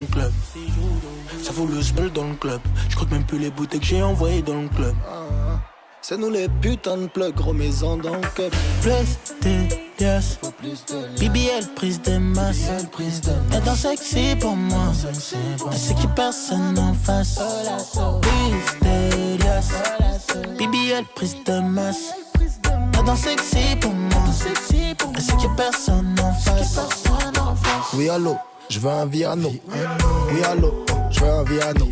club. Ça vaut le spell dans le club. Je crois que même plus les bouteilles que j'ai envoyées dans le club. C'est nous les putains de plugs, remets-en dans le cup. Plus d'Elias, BBL, prise de masse. Elle danse sexy pour moi. Elle sait qu'il y a personne en face. Prise d'Elias, BBL, prise de masse. Elle danse sexy pour moi. Elle sait qu'il y a personne en face. Oui allô, je veux un Viano. Oui allô, je veux un Viano.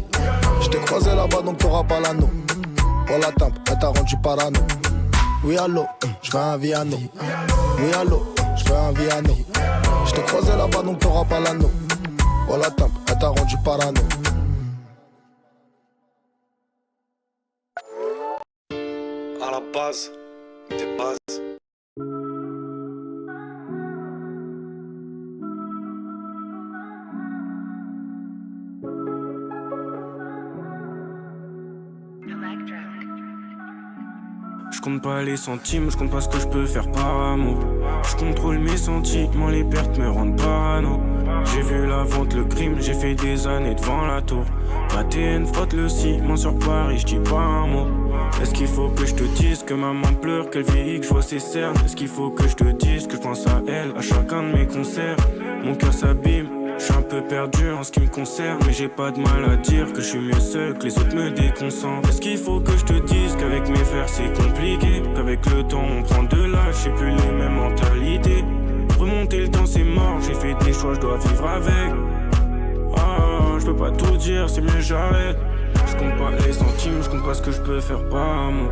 Je t'ai croisé là-bas donc t'auras pas l'anneau. Oh la tempe, elle t'a rendu parano. Oui allô, je veux un Viano. Oui allô, je veux un Viano. Je t'ai croisé là-bas donc t'auras pas l'anneau. Oh la tempe, elle t'a rendu parano. À la base, des bases. Je compte pas les centimes, je compte pas ce que je peux faire par amour. Je contrôle mes sentiments, les pertes me rendent parano. J'ai vu la vente, le crime, j'ai fait des années devant la tour. La TN frotte le ciment sur Paris, je dis pas un mot. Est-ce qu'il faut que je te dise que maman pleure, qu'elle vieillit, que je vois ses cernes? Est-ce qu'il faut que je te dise que je pense à elle, à chacun de mes concerts? Mon cœur s'abîme, je suis un peu perdu en ce qui me concerne, mais j'ai pas de mal à dire que je suis mieux seul, que les autres me déconcentrent. Est-ce qu'il faut que je te dise qu'avec mes frères c'est compliqué, qu'avec le temps on prend de l'âge, j'ai plus les mêmes mentalités. Remonter le temps c'est mort, j'ai fait des choix, je dois vivre avec. Ah, je peux pas tout dire, c'est mieux j'arrête. Je compte pas les centimes, je compte pas ce que je peux faire par amour.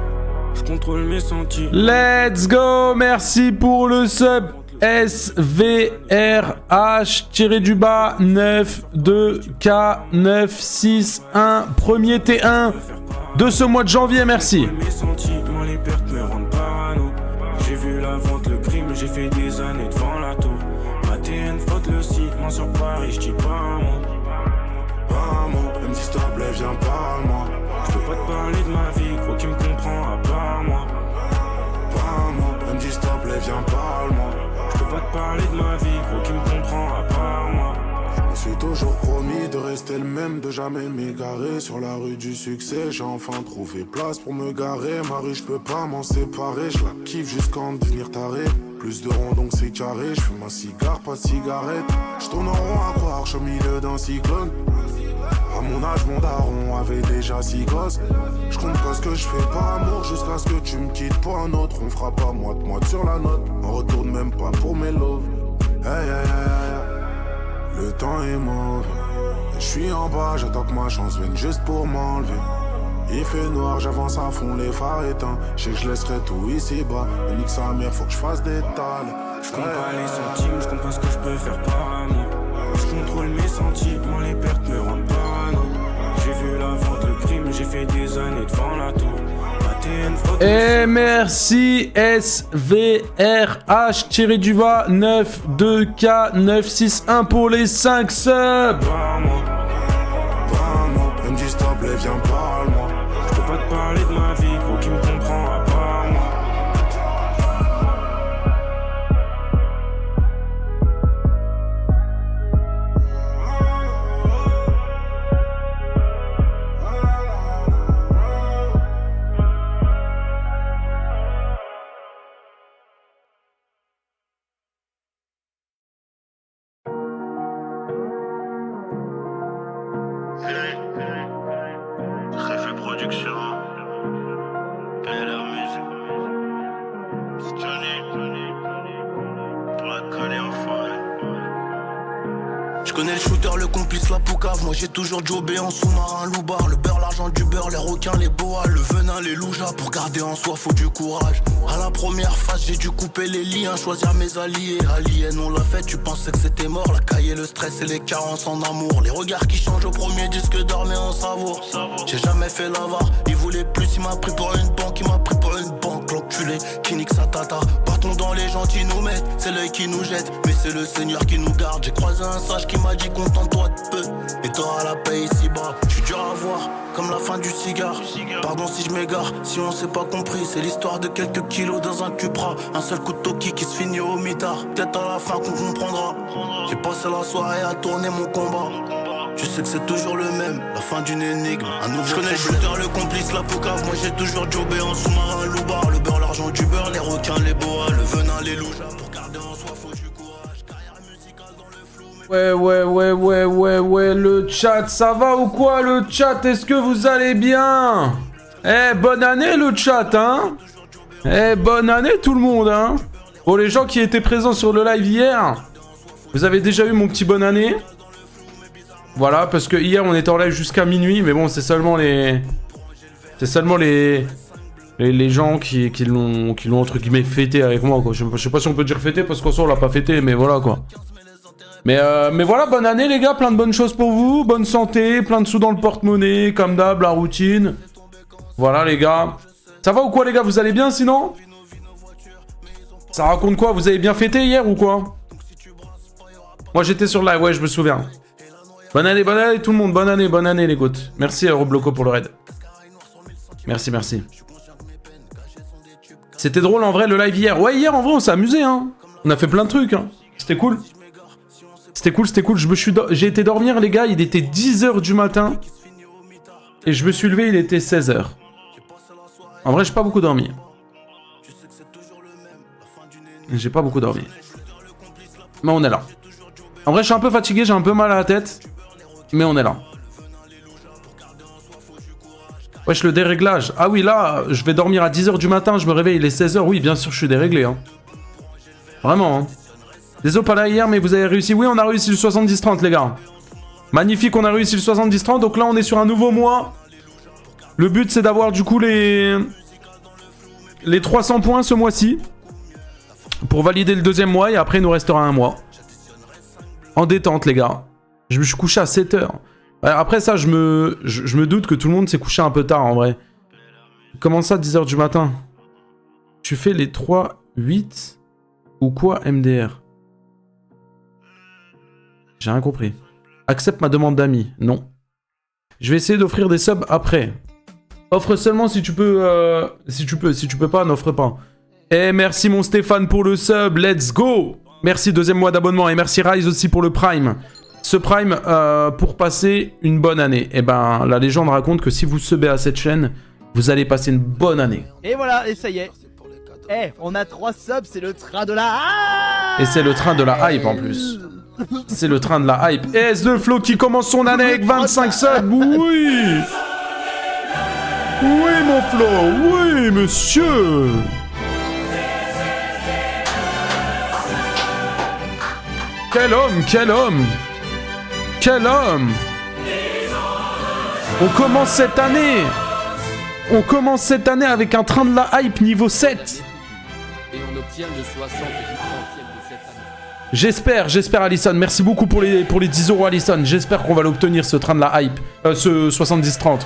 Je contrôle mes sentiments. Let's go, merci pour le sub. SVRH-du-bas 92K961 premier T1 de ce mois de janvier, merci. Mes sentiments, les pertes me rendent parano. J'ai vu la vente, le crime, j'ai fait des années devant la tour. Ma TN frotte le ciment sur Paris, je dis pas un mot. Un mot, elle me dit stop, viens parle-moi. Je peux pas te parler de ma vie, gros qui me comprend à part moi. Un mot, elle me dit stop, viens parle-moi. Je peux pas te parler de ma vie, gros qui me comprend à part moi. Je me suis toujours promis de rester le même, de jamais m'égarer. Sur la rue du succès, j'ai enfin trouvé place pour me garer. Ma rue, je peux pas m'en séparer, je la kiffe jusqu'à en devenir taré. Plus de ronds donc c'est carré, je fume ma cigare, pas de cigarette. Je tourne en rond à croire, je suis au milieu d'un cyclone. À mon âge, mon daron avait déjà 6 gosses. Je compte pas ce que je fais pas amour, jusqu'à ce que tu me quittes pour un autre. On fera pas moite-moite sur la note, on retourne même pas pour mes loves. Hey, hey, hey, hey. Le temps est mauvais, je suis en bas, j'attends que ma chance vienne juste pour m'enlever. Il fait noir, j'avance à fond, les phares éteints. Je sais que je laisserai tout ici bas, mais nique sa mère, faut que je fasse des tales. Je compte pas les centimes, je compte pas ce que je peux faire par amour. Je contrôle mes sentiments, les pertes me rendent parano. J'ai vu la vente, le crime, j'ai fait des années devant la tour. Ma TN frotte. Et merci SVRH-du-bas 92K961 pour les 5 subs. Par moi, elle me dit stop, viens parle-moi. Je peux pas te parler de ma vie, gros qui me comprend à part moi. Réfé Production, PLR Music, c'est Johnny, pour la coller en forêt. Je connais le shooter, le complice, la poucave. Moi j'ai toujours jobé en sous-marin, loubar. Le beurre, l'argent du beurre, les requins, les boas, le venin, les loujas. Pour garder en soi, faut du courage. À la première phase, j'ai dû couper les liens, choisir mes alliés. Alien, on l'a fait, tu pensais que c'était mort. La cahier, le stress et les carences en amour. Les regards qui changent au premier disque d'or, mais on savoure. J'ai jamais fait l'avare, il voulait plus, il m'a pris pour une banque, il m'a pris pour une banque. L'enculé qui nique sa tata. Partons dans les gens qui nous mettent, c'est l'œil qui nous jette, mais c'est le Seigneur qui nous garde. J'ai croisé un sage qui m'a dit contente-toi de peu, et t'auras la paix ici bas. J'suis dur à voir, comme la fin du cigare. Pardon si je m'égare, si on s'est pas compris. C'est l'histoire de quelques kilos dans un cupra. Un seul coup de toki qui se finit au mitard. Peut-être à la fin qu'on comprendra. J'ai passé la soirée à tourner mon combat. Tu sais que c'est toujours le même, la fin d'une énigme. Un nouveau je connais le shooter, le complice, la poucave. Moi j'ai toujours jobé en sous-marin, loubar. Le beurre, l'argent du beurre, les requins, les boas. Le venin, les loujas. Pour garder en soi, faut du courage. Carrière musicale dans le flou. Ouais, le chat, ça va ou quoi le chat? Est-ce que vous allez bien? Eh, bonne année le chat, hein? Eh, bonne année tout le monde, hein? Pour les gens qui étaient présents sur le live hier, vous avez déjà eu mon petit bonne année. Voilà, parce que hier on était en live jusqu'à minuit, mais bon, c'est seulement les... C'est seulement les gens qui l'ont entre guillemets fêté avec moi, quoi. Je sais pas si on peut dire fêté, parce qu'en soi on l'a pas fêté, mais voilà, quoi. Mais voilà, bonne année les gars, plein de bonnes choses pour vous, bonne santé, plein de sous dans le porte-monnaie, comme d'hab, la routine. Voilà les gars. Ça va ou quoi les gars, vous allez bien sinon? Ça raconte quoi? Vous avez bien fêté hier ou quoi? Moi j'étais sur live, ouais, je me souviens. Bonne année tout le monde, bonne année les gouttes. Merci Robloco pour le raid. Merci. C'était drôle en vrai le live hier. Ouais, hier en vrai on s'est amusé, hein. On a fait plein de trucs, hein. C'était cool. C'était cool. J'ai été dormir les gars, il était 10h du matin. Et je me suis levé, il était 16h. En vrai j'ai pas beaucoup dormi. J'ai pas beaucoup dormi. Mais on est là. En vrai je suis un peu fatigué, j'ai un peu mal à la tête. Mais on est là. Wesh, le déréglage. Ah oui, là, je vais dormir à 10h du matin, je me réveille, il est 16h. Oui, bien sûr, je suis déréglé. Hein. Vraiment. Hein. Désolé, pas là hier, mais vous avez réussi. Oui, on a réussi le 70-30, les gars. Magnifique, on a réussi le 70-30. Donc là, on est sur un nouveau mois. Le but, c'est d'avoir, du coup, les 300 points ce mois-ci. Pour valider le deuxième mois. Et après, il nous restera un mois. En détente, les gars. Je me suis couché à 7h. Après ça, je me doute que tout le monde s'est couché un peu tard, en vrai. Comment ça, 10h du matin? Tu fais les 3-8 ou quoi, MDR? J'ai rien compris. Accepte ma demande d'amis. Non. Je vais essayer d'offrir des subs après. Offre seulement si tu peux... Si tu peux pas, n'offre pas. Eh, merci mon Stéphane pour le sub. Let's go. Merci, deuxième mois d'abonnement. Et merci Rise aussi pour le Prime. Ce Prime pour passer une bonne année. Et ben, la légende raconte que si vous subez à cette chaîne, vous allez passer une bonne année. Et voilà, et ça y est. Eh, on a 3 subs, c'est le train de la hype. Et c'est le train de la hype en plus. C'est le train de la hype. Et S2 Flo qui commence son année avec 25 subs. Oui. Oui, mon Flo. Oui, monsieur. Quel homme, quel homme. Quel homme! On commence cette année! On commence cette année avec un train de la hype niveau 7! Et on obtient le 60 et du 30e de cette année. J'espère Alison. Merci beaucoup pour les 10 € Alison. J'espère qu'on va l'obtenir ce train de la hype. Ce 70-30.